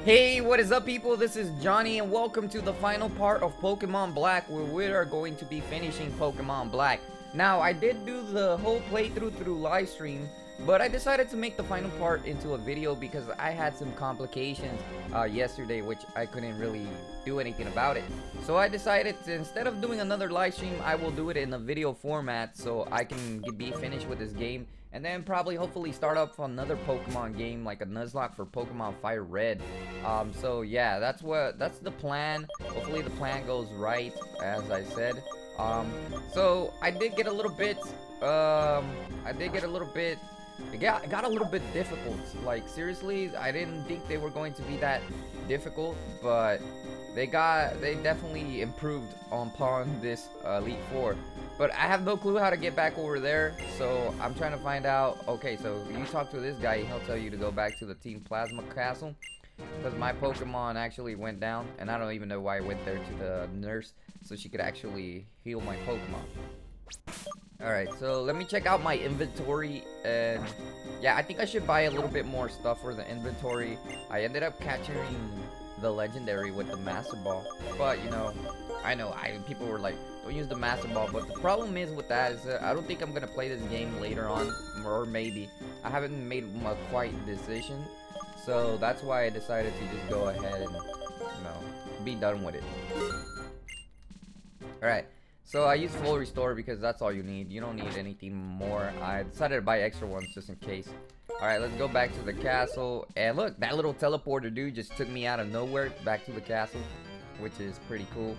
Hey, what is up, people? This is Johnny, and welcome to the final part of Pokemon Black, where we are going to be finishing Pokemon Black. Now, I did do the whole playthrough through live stream, but I decided to make the final part into a video because I had some complications yesterday, which I couldn't really do anything about it. So I decided to, instead of doing another live stream, I will do it in a video format so I can be finished with this game. And then probably hopefully start up another Pokemon game like a Nuzlocke for Pokemon Fire Red. So yeah, that's the plan. Hopefully the plan goes right, as I said. So I did get a little bit it got a little bit difficult. Like, seriously, I didn't think they were going to be that difficult, but they definitely improved upon this Elite Four. But I have no clue how to get back over there, so I'm trying to find out. Okay, so you talk to this guy, he'll tell you to go back to the Team Plasma Castle, because my Pokemon actually went down, and I don't even know why I went there to the nurse, so she could actually heal my Pokemon. Alright, so let me check out my inventory, and yeah, I think I should buy a little bit more stuff for the inventory. I ended up capturing the legendary with the Master Ball, but you know, people were like, don't use the Master Ball, but the problem is with that is that I don't think I'm gonna play this game later on, or maybe. I haven't made a quite decision, so that's why I decided to just go ahead and, you know, be done with it. Alright, so I use full restore because that's all you need. You don't need anything more. I decided to buy extra ones just in case. Alright, let's go back to the castle. And look, that little teleporter dude just took me out of nowhere back to the castle, which is pretty cool.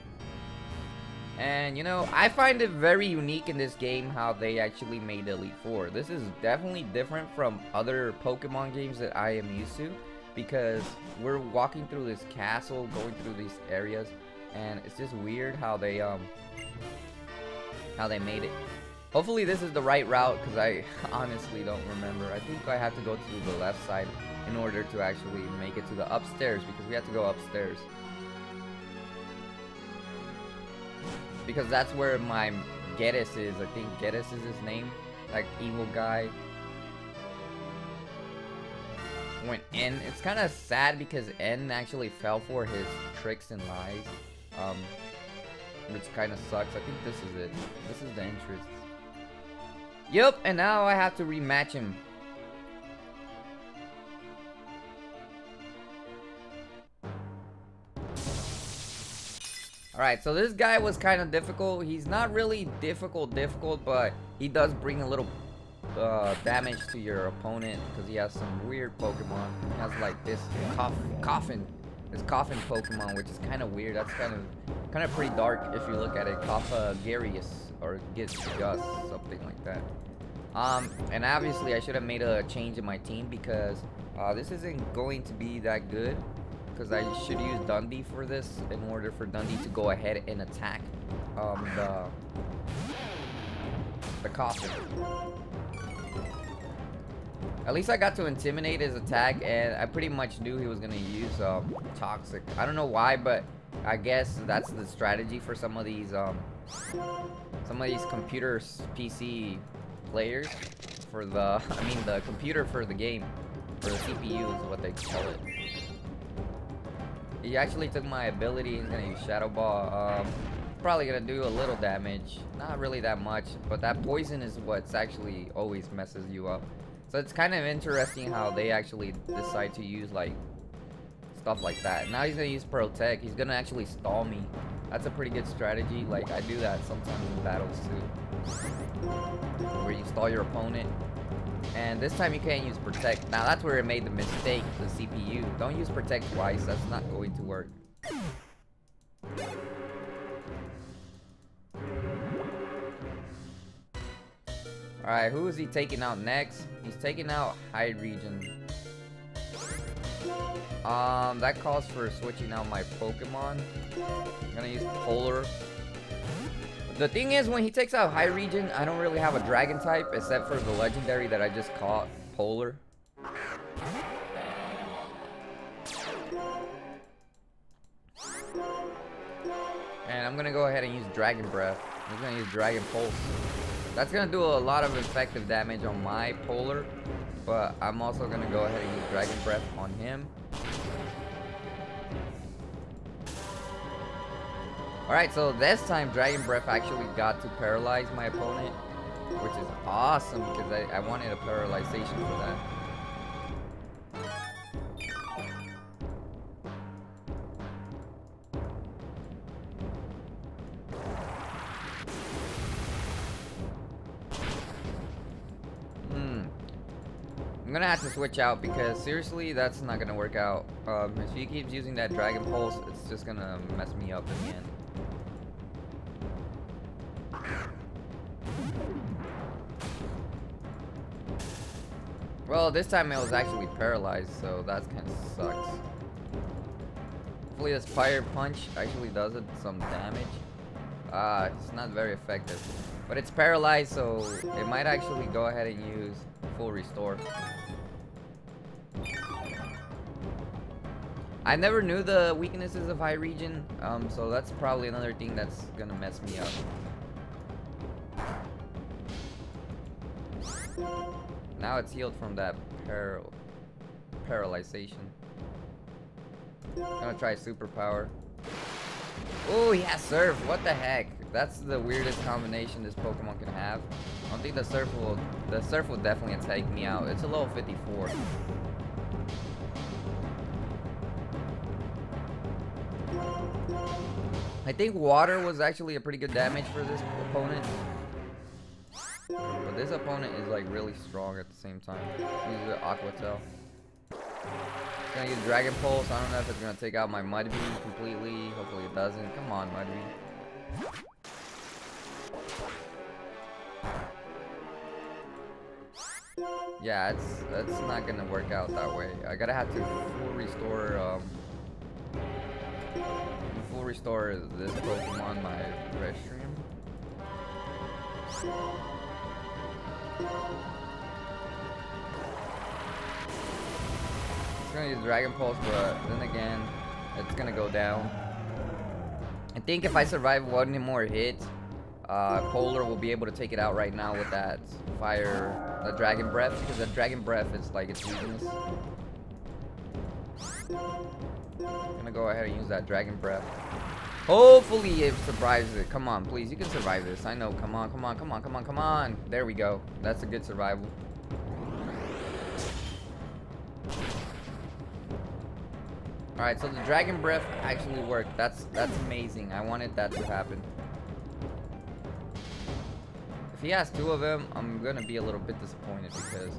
And you know, I find it very unique in this game how they actually made Elite Four. This is definitely different from other Pokemon games that I am used to, because we're walking through this castle, going through these areas, and it's just weird how they made it. Hopefully this is the right route, because I honestly don't remember. I think I have to go to the left side in order to actually make it to the upstairs, because we have to go upstairs. Because that's where my Ghetsis is. I think Ghetsis is his name. Like, evil guy. When N, it's kind of sad because N actually fell for his tricks and lies. Which kind of sucks. I think this is it. This is the entrance. Yup, and now I have to rematch him. Alright, so this guy was kind of difficult. He's not really difficult, but he does bring a little damage to your opponent because he has some weird Pokemon. He has like this coffin Pokemon, which is kind of weird. That's kind of pretty dark if you look at it. Garius or Gus, something like that. And obviously I should have made a change in my team because this isn't going to be that good. Because I should use Dundee for this in order for Dundee to go ahead and attack the coffin. At least I got to intimidate his attack, and I pretty much knew he was gonna use toxic. I don't know why, but I guess that's the strategy for some of these computer PC players for the the computer for the game, for the CPU is what they call it. He actually took my ability. He's gonna use Shadow Ball. Probably gonna do a little damage, not really that much, but that poison is what's actually always messes you up. So it's kind of interesting how they actually decide to use like stuff like that. Now he's gonna use Protect. He's gonna actually stall me. That's a pretty good strategy. Like, I do that sometimes in battles too, where you stall your opponent. And this time you can't use Protect. Now that's where it made the mistake, the CPU. Don't use Protect twice, that's not going to work. Alright, who is he taking out next? He's taking out High Region. That calls for switching out my Pokemon. I'm gonna use Polar. The thing is, when he takes out High Region, I don't really have a Dragon type except for the legendary that I just caught, Polar. And I'm gonna go ahead and use Dragon Breath. I'm gonna use Dragon Pulse. That's gonna do a lot of effective damage on my Polar, but I'm also gonna go ahead and use Dragon Breath on him. Alright, so this time Dragon Breath actually got to paralyze my opponent, which is awesome because I wanted a paralyzation for that. I'm gonna have to switch out because seriously, that's not gonna work out. If he keeps using that Dragon Pulse, it's just gonna mess me up in the end. Well, this time it was actually paralyzed, so that kind of sucks. Hopefully this Fire Punch actually does it some damage. It's not very effective. But it's paralyzed, so it might actually go ahead and use full restore. I never knew the weaknesses of High Region, so that's probably another thing that's gonna mess me up. Now it's healed from that paralyzation. Gonna try superpower. Oh, he has Surf. What the heck? That's the weirdest combination this Pokemon can have. I don't think the Surf will definitely take me out. It's a level 54. I think water was actually a pretty good damage for this opponent. But this opponent is like really strong at the same time. He's an Aqua Tail. Gonna use Dragon Pulse. I don't know if it's gonna take out my Mudbeam completely. Hopefully it doesn't. Come on, Mudbeam. Yeah, it's not gonna work out that way. I gotta have to full restore this Pokemon, my Reshiram. It's gonna use Dragon Pulse, but then again, it's gonna go down. I think if I survive one more hit, Polar will be able to take it out right now with that the Dragon Breath, because the Dragon Breath is like its weakness. I'm gonna go ahead and use that Dragon Breath. Hopefully it survives it. Come on, please, you can survive this. I know. Come on, come on, come on, come on, come on. There we go. That's a good survival. Alright, so the Dragon Breath actually worked. That's amazing. I wanted that to happen. If he has two of them, I'm gonna be a little bit disappointed because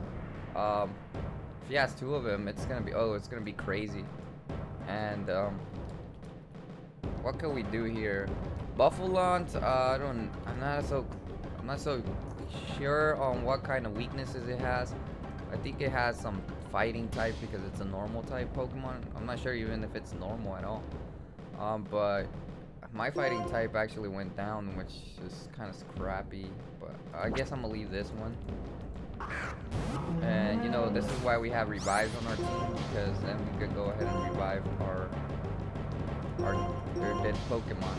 if he has two of them, it's gonna be crazy. And what can we do here? Buffalont, I'm not so sure on what kind of weaknesses it has. I think it has some fighting type because it's a normal type Pokemon. I'm not sure even if it's normal at all. But my fighting type actually went down, which is kind of crappy. But I guess I'm gonna leave this one. And you know, this is why we have revives on our team, because then we could go ahead and revive our dead Pokemon.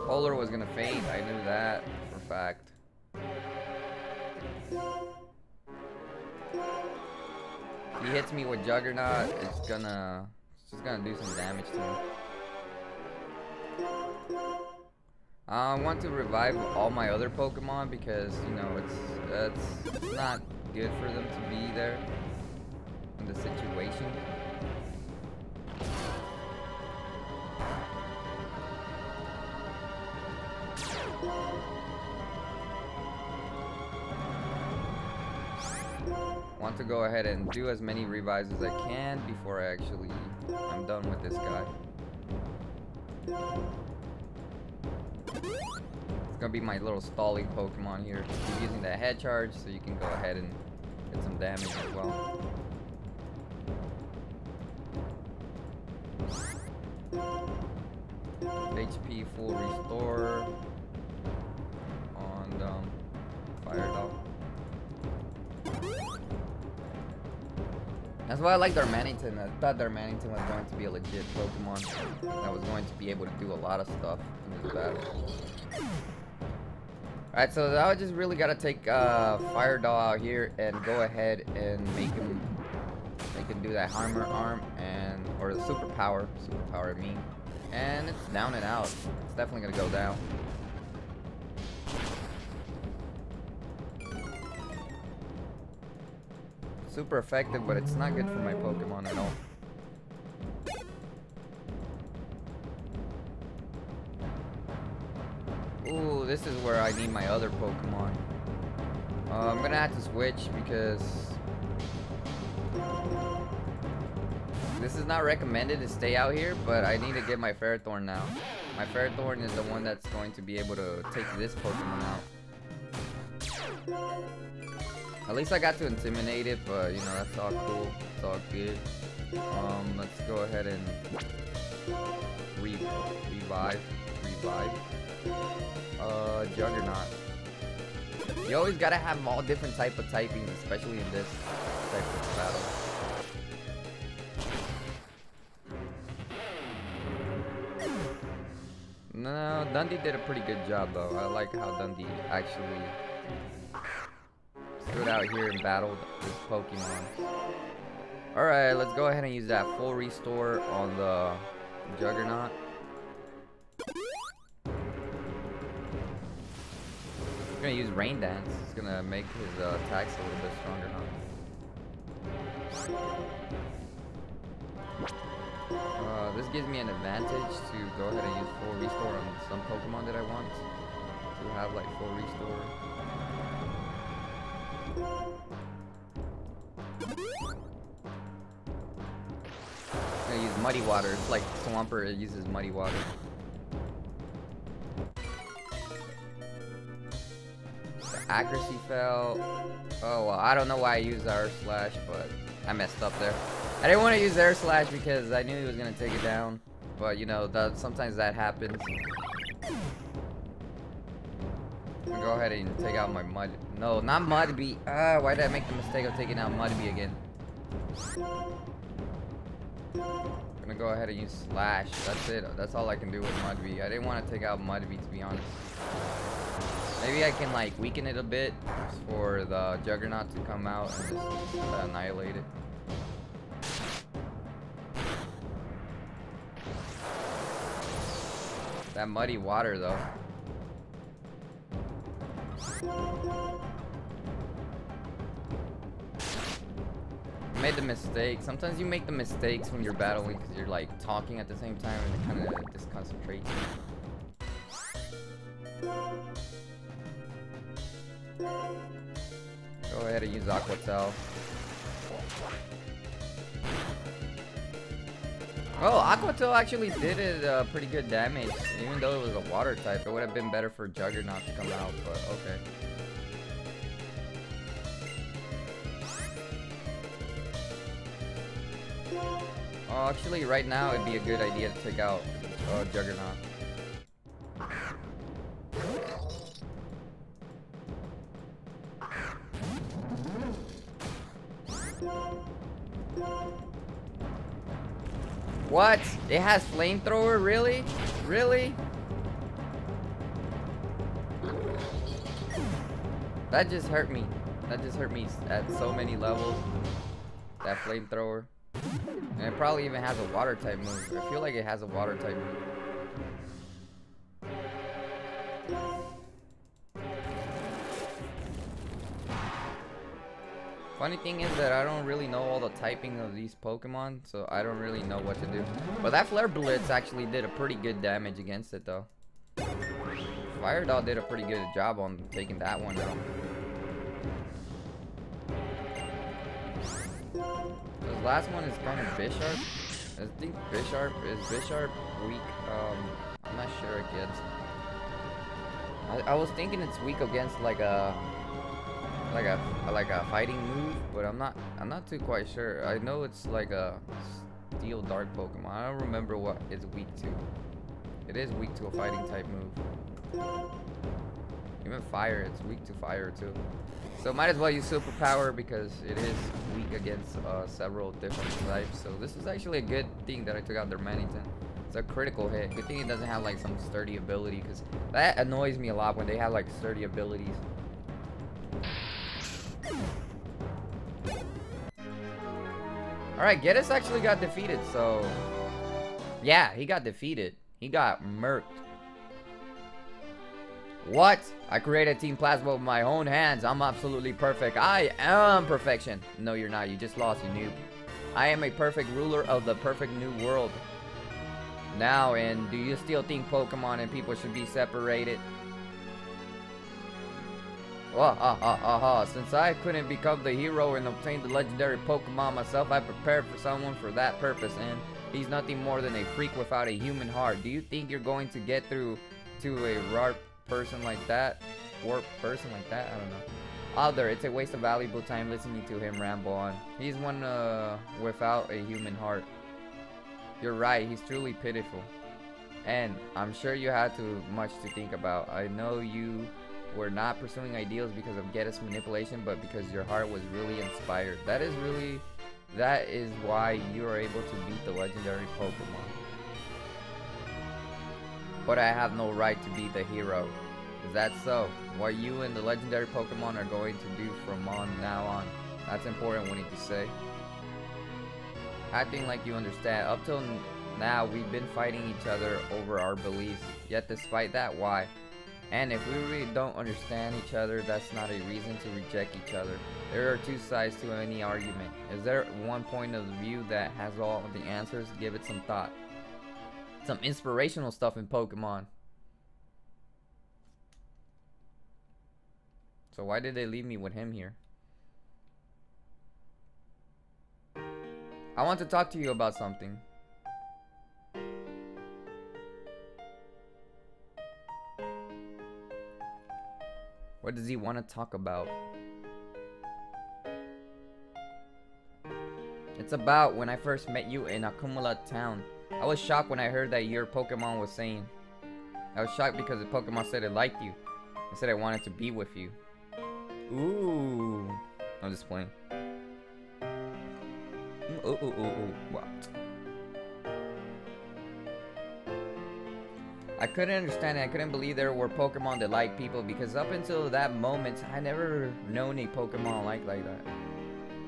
Polar was gonna faint, I knew that for a fact. If he hits me with Juggernaut, it's just gonna do some damage to him. I want to revive all my other Pokemon because, you know, it's not good for them to be there in the situation. Want to go ahead and do as many revives as I can before I'm done with this guy. It's gonna be my little stalling Pokemon here. Keep using that head charge so you can go ahead and get some damage as well. HP full restore on Fire Dog. That's why I like Darmanitan. I thought Darmanitan was going to be a legit Pokemon that was going to be able to do a lot of stuff in this battle. Alright, so now I just really gotta take Fire Doll out here and go ahead and make him do that hammer arm and or the superpower I mean, and it's down and out. It's definitely gonna go down. Super effective, but it's not good for my Pokemon at all. Ooh, this is where I need my other Pokemon. I'm gonna have to switch because this is not recommended to stay out here, but I need to get my Ferrothorn now. My Ferrothorn is the one that's going to be able to take this Pokemon out. At least I got to intimidate it, but you know, that's all cool. It's all good. Let's go ahead and revive. Juggernaut. You always gotta have all different type of typings, especially in this type of battle. No, Dundee did a pretty good job though. I like how Dundee actually stood out here and battled this Pokemon. Alright, let's go ahead and use that full restore on the Juggernaut. I'm gonna use Rain Dance. It's gonna make his attacks a little bit stronger, huh? This gives me an advantage to go ahead and use full restore on some Pokemon that I want to have like full restore. I'm gonna use Muddy Water. It's like Swampert, it uses Muddy Water. Accuracy fell. Oh well, I don't know why I used Air Slash, but I messed up there. I didn't want to use Air Slash because I knew he was gonna take it down, but you know that sometimes that happens. I'm gonna go ahead and take out my Mud. No, not Mudbee. Why did I make the mistake of taking out Mudbee again? I'm gonna go ahead and use Slash. That's it. That's all I can do with Mudbee. I didn't want to take out Mudbee, to be honest. Maybe I can like weaken it a bit for the Juggernaut to come out and just annihilate it. That Muddy Water though. I made the mistake. Sometimes you make the mistakes when you're battling because you're like talking at the same time and it kind of disconcentrates you. Go ahead and use Aqua Tail. Oh, Aqua Tail actually did it pretty good damage. Even though it was a water type, it would have been better for Juggernaut to come out, but okay. Oh, actually, right now it'd be a good idea to take out Juggernaut. What? It has flamethrower? Really? Really? That just hurt me. That just hurt me at so many levels. That flamethrower. And it probably even has a water type move. I feel like it has a water type move. Funny thing is that I don't really know all the typing of these Pokemon, so I don't really know what to do. But that Flare Blitz actually did a pretty good damage against it though. Fire Doll did a pretty good job on taking that one out. This last one is kind of Bisharp. I think Bisharp weak. I'm not sure against. I was thinking it's weak against like a fighting move, but I'm not too quite sure. I know it's like a Steel Dark Pokemon. I don't remember what it's weak to. It is weak to a fighting type move. Even fire, it's weak to fire too. So might as well use Superpower because it is weak against several different types. So this is actually a good thing that I took out their Manington. It's a critical hit. Good thing it doesn't have like some sturdy ability, because that annoys me a lot when they have like sturdy abilities. Alright, Ghetsis actually got defeated, so... Yeah, he got defeated. He got murked. What? I created Team Plasma with my own hands. I'm absolutely perfect. I am perfection. No, you're not. You just lost, you noob. I am a perfect ruler of the perfect new world. Now, and do you still think Pokemon and people should be separated? Since I couldn't become the hero and obtain the legendary Pokemon myself, I prepared for someone for that purpose, and he's nothing more than a freak without a human heart. Do you think you're going to get through to a warp person like that? I don't know. Other, it's a waste of valuable time listening to him ramble on. He's one without a human heart. You're right, he's truly pitiful. And I'm sure you had too much to think about. I know you were not pursuing ideals because of Ghetsis manipulation, but because your heart was really inspired. That is why you are able to beat the legendary Pokemon. But I have no right to be the hero. Is that so? What you and the legendary Pokemon are going to do from now on. That's important, we need to say. Acting like you understand. Up till now, we've been fighting each other over our beliefs. Yet despite that, why? And if we really don't understand each other, that's not a reason to reject each other. There are two sides to any argument. Is there one point of view that has all the answers? Give it some thought. Some inspirational stuff in Pokemon. So why did they leave me with him here? I want to talk to you about something. What does he want to talk about? It's about when I first met you in Akumula town. I was shocked when I heard that your Pokemon was saying. I was shocked because the Pokemon said it liked you. It said it wanted to be with you. Ooh. I'm just playing. What? I couldn't understand it. I couldn't believe there were Pokemon that like people, because up until that moment, I never known a Pokemon like that.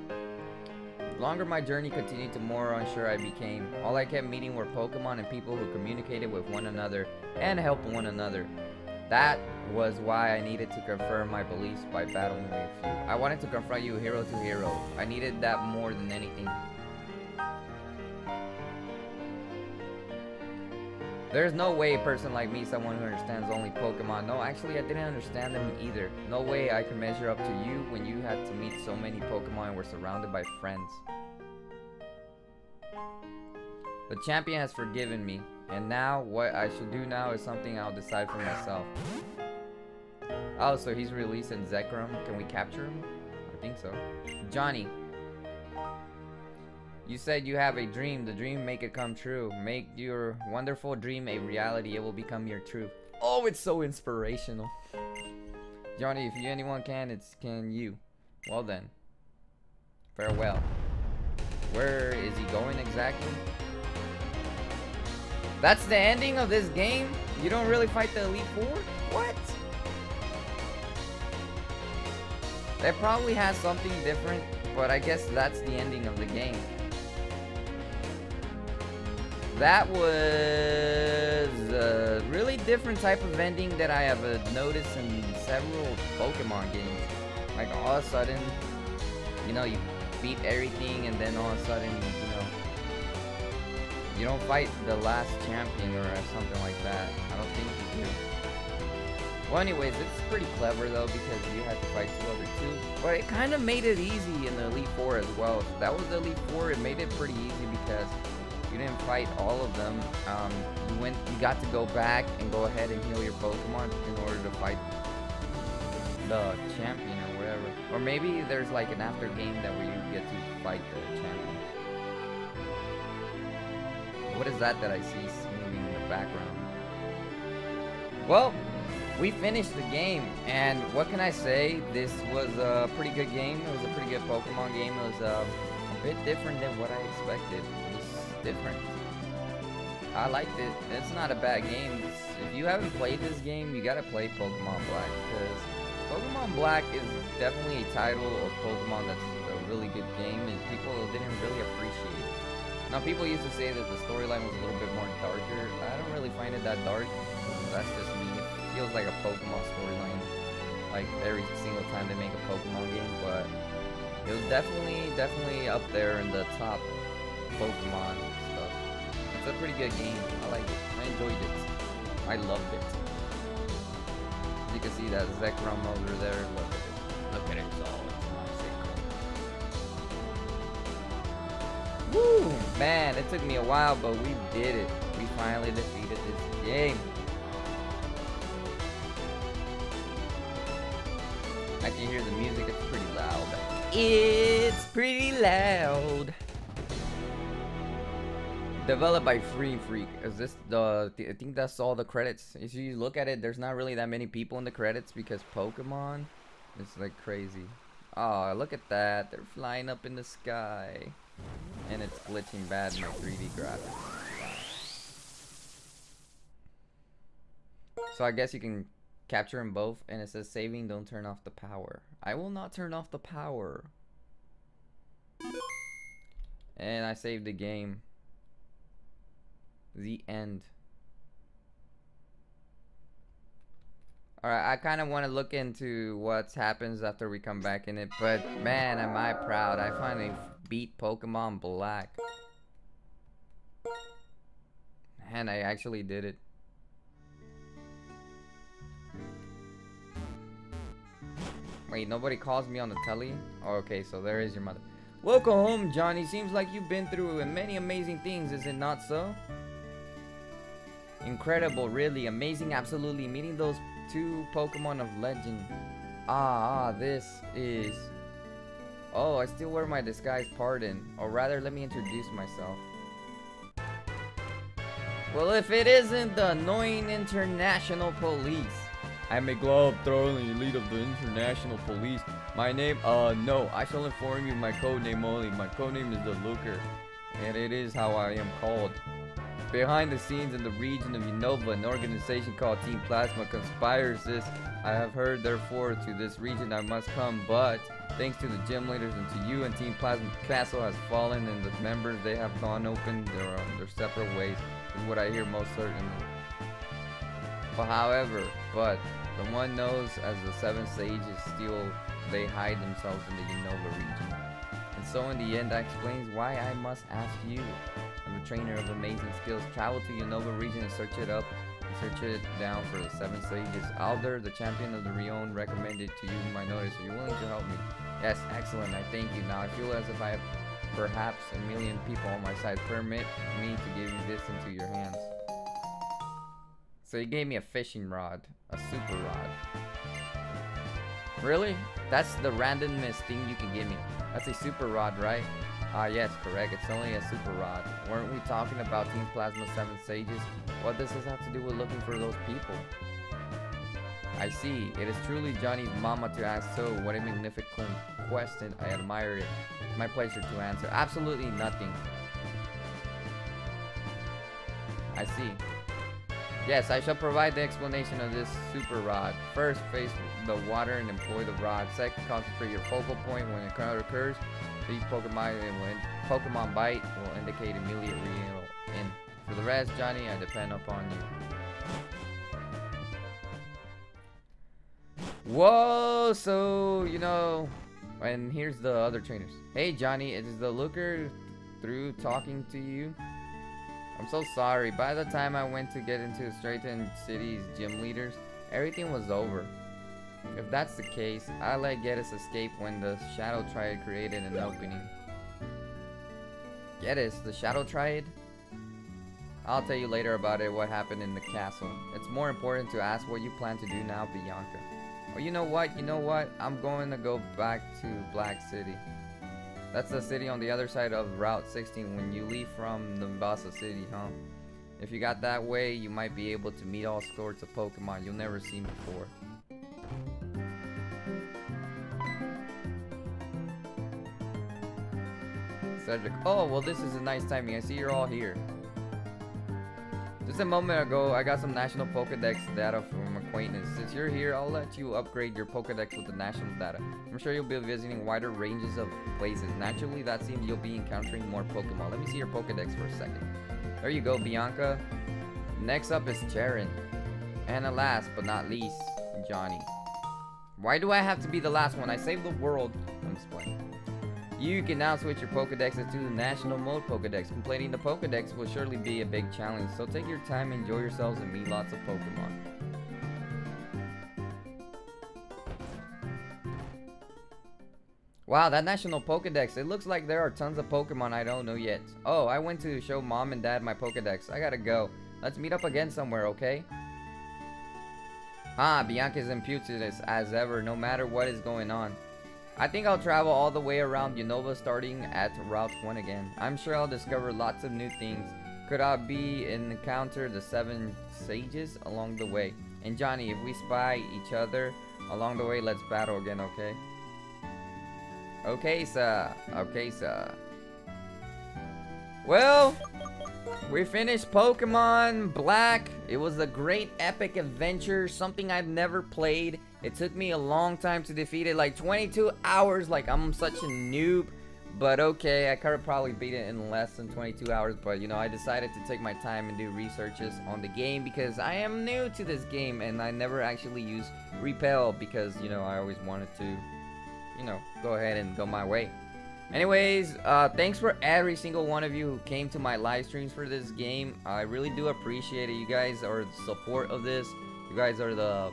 The longer my journey continued, the more unsure I became. All I kept meeting were Pokemon and people who communicated with one another and helped one another. That was why I needed to confirm my beliefs by battling with you. I wanted to confront you hero to hero. I needed that more than anything. There's no way a person like me, someone who understands only Pokemon. No, actually I didn't understand them either. No way I could measure up to you when you had to meet so many Pokemon and were surrounded by friends. The champion has forgiven me, and now what I should do now is something I'll decide for myself. Oh, so he's releasing Zekrom. Can we capture him? I think so. Johnny. You said you have a dream. The dream, make it come true. Make your wonderful dream a reality. It will become your truth. Oh, it's so inspirational. Johnny, if anyone can, can you. Well then. Farewell. Where is he going exactly? That's the ending of this game? You don't really fight the Elite Four? What? They probably has something different, but I guess that's the ending of the game. That was a really different type of ending that I have noticed in several Pokemon games. Like all of a sudden, you know, you beat everything and then all of a sudden, you know, you don't fight the last champion or something like that. I don't think you do. Well, anyways, it's pretty clever though, because you had to fight two other two. But it kind of made it easy in the Elite Four as well. If that was the Elite Four, it made it pretty easy because you didn't fight all of them. You got to go back and go ahead and heal your Pokemon in order to fight the champion or whatever. Or maybe there's like an after game that where you get to fight the champion. What is that I see moving in the background? Well, we finished the game, and what can I say? This was a pretty good game. It was a pretty good Pokemon game. It was a bit different than what I expected. It was different. I liked it. It's not a bad game. If you haven't played this game, you gotta play Pokemon Black, because Pokemon Black is definitely a title of Pokemon that's a really good game, and people didn't really appreciate it. Now, people used to say that the storyline was a little bit more darker. I don't really find it that dark. That's just me. It feels like a Pokemon storyline, like every single time they make a Pokemon game, but it was definitely up there in the top Pokemon stuff. It's a pretty good game. I like it. I enjoyed it. I loved it. As you can see that Zekrom over there. Look at it. Look at it. It's all Woo! Man, it took me a while, but we did it. We finally defeated this game. I can hear the music. It's pretty loud. It's pretty loud. Developed by Free Freak. Is this the? I think that's all the credits. If you look at it, there's not really that many people in the credits because Pokemon is like crazy. Oh, look at that. They're flying up in the sky. And it's glitching bad in my 3D graphics. So I guess you can capture them both, and it says saving, don't turn off the power. I will not turn off the power. And I saved the game. The end. Alright, I kind of want to look into what happens after we come back in it, but man, am I proud. I finally beat Pokemon Black. And I actually did it. Wait, nobody calls me on the telly? Oh, okay, so there is your mother. Welcome home, Johnny. Seems like you've been through many amazing things, is it not so? Incredible, really. Amazing, absolutely. Meeting those two Pokemon of legend. This is... Oh, I still wear my disguise, pardon. Or rather, let me introduce myself. Well, if it isn't the annoying international police. I'm a globe-trotting elite of the international police. My name, no, I shall inform you my code name only. My code name is the Looker, and it is how I am called. Behind the scenes in the region of Unova, an organization called Team Plasma conspires this. I have heard, therefore, to this region I must come, but thanks to the gym leaders and to you and Team Plasma, Castle has fallen, and the members, they have gone open their separate ways, is what I hear most certainly. But the one knows as the Seven Sages still, they hide themselves in the Unova region. And so in the end, that explains why I must ask you. I'm a trainer of amazing skills. Travel to Unova region and search it up. And search it down for the Seven Sages. Alder, the champion of the Rion, recommended to you my notice. Are you willing to help me? Yes, excellent. I thank you. Now I feel as if I have perhaps a million people on my side. Permit me to give you this into your hands. So he gave me a fishing rod. A super rod. Really? That's the randomest thing you can give me. That's a super rod, right? Yes, correct. It's only a super rod. Weren't we talking about Team Plasma 7 Sages? What does this have to do with looking for those people? I see. It is truly Johnny's mama to ask so. What a magnificent question. I admire it. It's my pleasure to answer. Absolutely nothing. I see. Yes, I shall provide the explanation of this super rod. First, face the water and employ the rod. Second, concentrate your focal point when it occurs. These Pokemon bite will indicate immediate in. For the rest, Johnny, I depend upon you. Whoa, so, you know, and here's the other trainers. Hey, Johnny, it is the Looker through talking to you. I'm so sorry. By the time I went to get into Straighten City's gym leaders, everything was over. If that's the case, I let Ghetsis escape when the Shadow Triad created an opening. Ghetsis, the Shadow Triad? I'll tell you later about it, what happened in the castle. It's more important to ask what you plan to do now, Bianca. Oh, you know what? I'm going to go back to Black City. That's the city on the other side of Route 16 when you leave from the Mombasa City, huh? If you got that way, you might be able to meet all sorts of Pokemon you'll never seen before. Cedric, oh, well, this is a nice timing. I see you're all here. Just a moment ago, I got some national Pokedex data from acquaintance. Since you're here, I'll let you upgrade your Pokedex with the national data. I'm sure you'll be visiting wider ranges of places. Naturally, that seems you'll be encountering more Pokemon. Let me see your Pokedex for a second. There you go, Bianca. Next up is Charon. And last but not least, Johnny. Why do I have to be the last one? I saved the world. I'm just playing. You can now switch your Pokedexes to the National Mode Pokedex. Completing the Pokedex will surely be a big challenge, so take your time, enjoy yourselves, and meet lots of Pokemon. Wow, that National Pokedex, it looks like there are tons of Pokemon I don't know yet. Oh, I went to show Mom and Dad my Pokedex. I gotta go. Let's meet up again somewhere, okay? Bianca's impudent as ever, no matter what is going on. I think I'll travel all the way around Unova starting at Route 1 again. I'm sure I'll discover lots of new things. Could I be encounter the 7 sages along the way? And Johnny, if we spy each other along the way, let's battle again, okay? Okay, sir. Okay, sir. Well, we finished Pokemon Black. It was a great epic adventure, something I've never played. It took me a long time to defeat it, like 22 hours, like I'm such a noob. But okay, I could have probably beat it in less than 22 hours, but you know, I decided to take my time and do researches on the game because I am new to this game and I never actually used Repel because, you know, I always wanted to, you know, go ahead and go my way. Anyways, thanks for every single one of you who came to my live streams for this game. I really do appreciate it. You guys are the support of this. You guys are the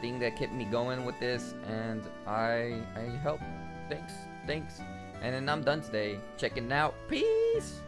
thing that kept me going with this, and I help. Thanks. And then I'm done today. Checking out. Peace.